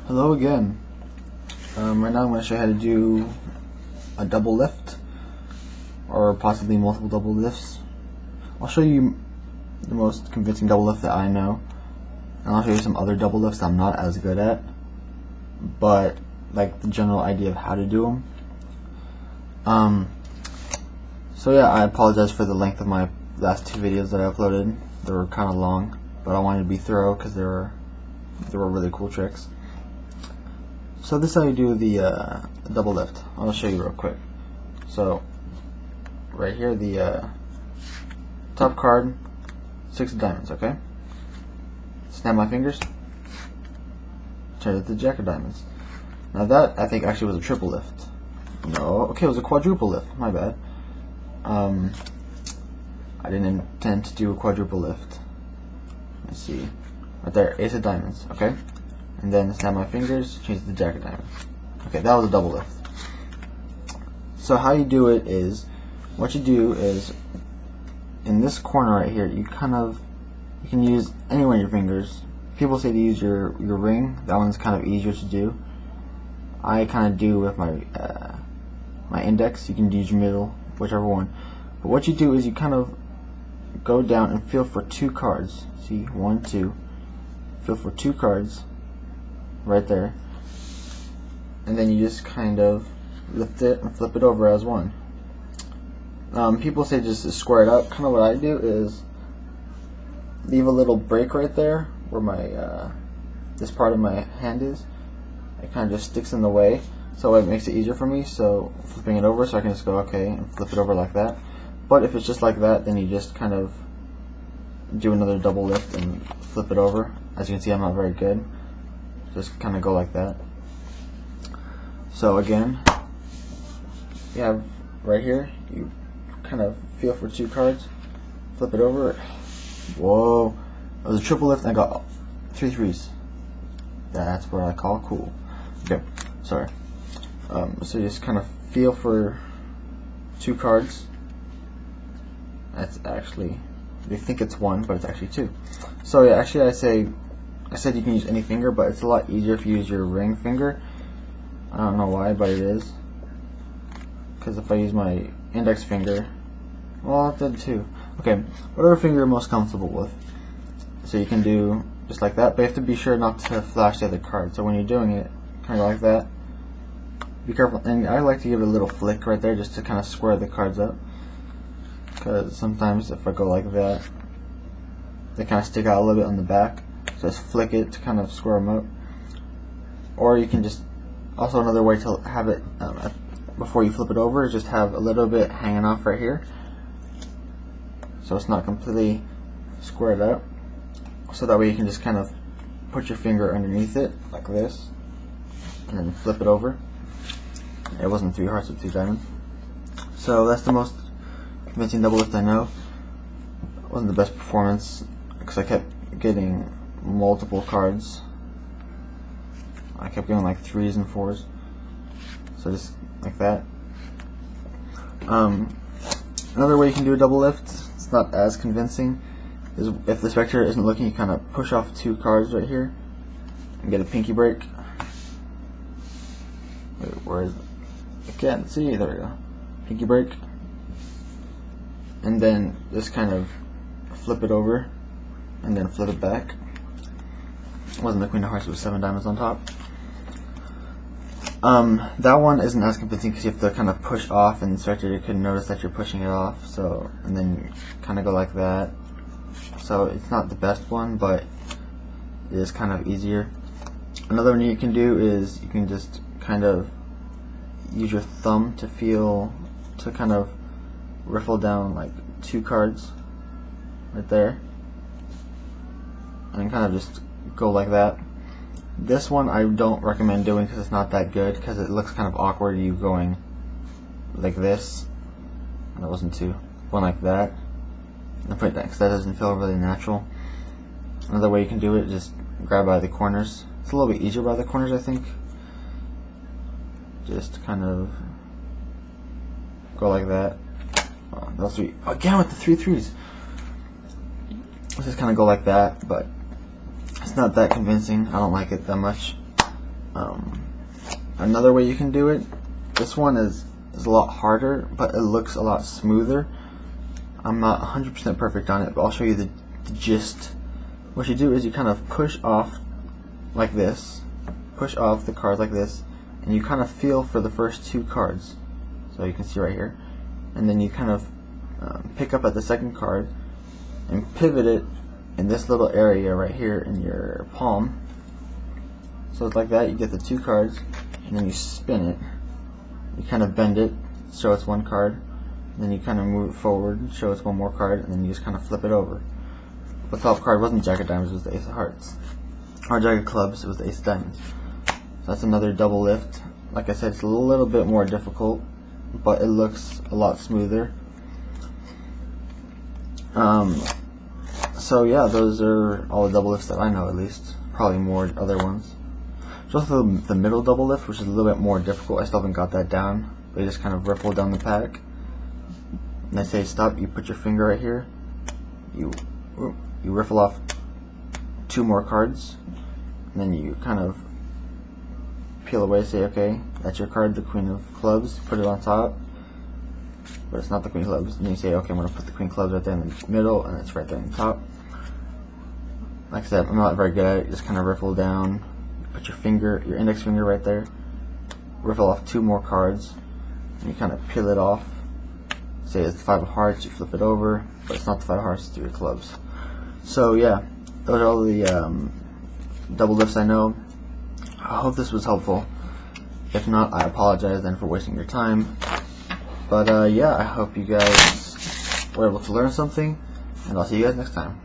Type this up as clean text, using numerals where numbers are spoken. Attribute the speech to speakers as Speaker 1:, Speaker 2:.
Speaker 1: Hello again. Right now I'm going to show you how to do a double lift, or possibly multiple double lifts. I'll show you the most convincing double lift that I know, and I'll show you some other double lifts I'm not as good at, but like the general idea of how to do them. So yeah, I apologize for the length of my last two videos that I uploaded. They were kind of long, but I wanted to be thorough because they were really cool tricks. So this is how you do the double lift. I'll show you real quick. So right here, the top card, 6 of diamonds, okay? Snap my fingers, turn it to Jack of diamonds. Now that, I think, actually was a triple lift. No, okay, it was a quadruple lift, my bad. I didn't intend to do a quadruple lift. Let's see. Right there, ace of diamonds, okay? And then snap my fingers, change it to Jack of diamonds. Okay, that was a double lift. So how you do it is, what you do is, in this corner right here, you can use any one of your fingers. People say to use your ring. That one's kind of easier to do. I kind of do with my my index. You can use your middle, whichever one. But what you do is you kind of go down and feel for 2 cards. See, 1, 2. Feel for 2 cards right there, and then you just kind of lift it and flip it over as one. People say just to square it up. Kind of what I do is leave a little break right there where my this part of my hand is. It kind of just sticks in the way, so it makes it easier for me. So flipping it over, so I can just go okay and flip it over like that. But if it's just like that, then you just kind of do another double lift and flip it over. As you can see, I'm not very good. Just kind of go like that. So again, you have right here, you kind of feel for 2 cards, flip it over. Whoa, it was a triple lift and I got 3 threes. That's what I call cool. Okay, sorry. So you just kind of feel for 2 cards. That's actually, they think it's 1, but it's actually 2. So yeah, actually I said you can use any finger, but it's a lot easier if you use your ring finger. I don't know why, but it is. Because if I use my index finger, well, it did too. Okay, whatever finger you're most comfortable with. So you can do just like that, but you have to be sure not to flash the other card. So when you're doing it, kind of like that, be careful. And I like to give it a little flick right there just to kind of square the cards up. Because sometimes if I go like that, they kind of stick out a little bit on the back. So just flick it to kind of square them up. Or you can just, also another way to have it before you flip it over is just have a little bit hanging off right here. So it's not completely squared up. So that way you can just kind of put your finger underneath it like this and then flip it over. It wasn't 3 hearts with 2 diamonds. So that's the most convincing double lift I know. It wasn't the best performance because I kept getting multiple cards. I kept getting like 3s and 4s. So just like that. Another way you can do a double lift, it's not as convincing, is if the spectator isn't looking, you kind of push off 2 cards right here and get a pinky break. Wait, where is it? I can't see. There we go. Pinky break. And then just kind of flip it over and then flip it back. It wasn't the Queen of Hearts with 7 diamonds on top. That one isn't as convincing because you have to kind of push off, and the spectator can notice that you're pushing it off. So, and then you kind of go like that. So it's not the best one, but it is kind of easier. Another one you can do is you can just kind of use your thumb to kind of riffle down like 2 cards right there, and kind of just go like that. This one I don't recommend doing because it's not that good, because it looks kind of awkward you going like this. That wasn't 2. One like that. And put that because that doesn't feel really natural. Another way you can do it is just grab by the corners. It's a little bit easier by the corners, I think. Just kind of go like that. Oh, those 3 again with the 3 threes. Let's just kind of go like that, but it's not that convincing. I don't like it that much. Another way you can do it, this one is a lot harder, but it looks a lot smoother. I'm not 100% perfect on it, but I'll show you the gist. What you do is you kind of push off like this, push off the cards like this, and you kind of feel for the first 2 cards. So you can see right here, and then you kind of pick up at the second card and pivot it in this little area right here in your palm. So it's like that. You get the 2 cards, and then you spin it. You kind of bend it, show it's 1 card, and then you kind of move it forward, show it's 1 more card, and then you just kind of flip it over. The top card wasn't Jack of Diamonds, it was the Ace of Hearts. Or Jack of Clubs, it was the Ace of Diamonds. So that's another double lift. Like I said, it's a little bit more difficult, but it looks a lot smoother. So yeah, those are all the double lifts that I know, at least. Probably more other ones. There's also the middle double lift, which is a little bit more difficult. I still haven't got that down. But you just kind of riffle down the pack. And they say stop, you put your finger right here. You riffle off 2 more cards. And then you kind of peel away, say, okay, that's your card, the Queen of Clubs. Put it on top. But it's not the Queen of Clubs. And then you say, okay, I'm going to put the Queen of Clubs right there in the middle, and it's right there on the top. Like I said, I'm not very good at it. Just kind of riffle down. Put your finger, your index finger right there. Riffle off 2 more cards. And you kind of peel it off. Say it's the 5 of Hearts, you flip it over. But it's not the 5 of Hearts, it's 3 of Clubs. So yeah, those are all the double lifts I know. I hope this was helpful. If not, I apologize then for wasting your time. But yeah, I hope you guys were able to learn something, and I'll see you guys next time.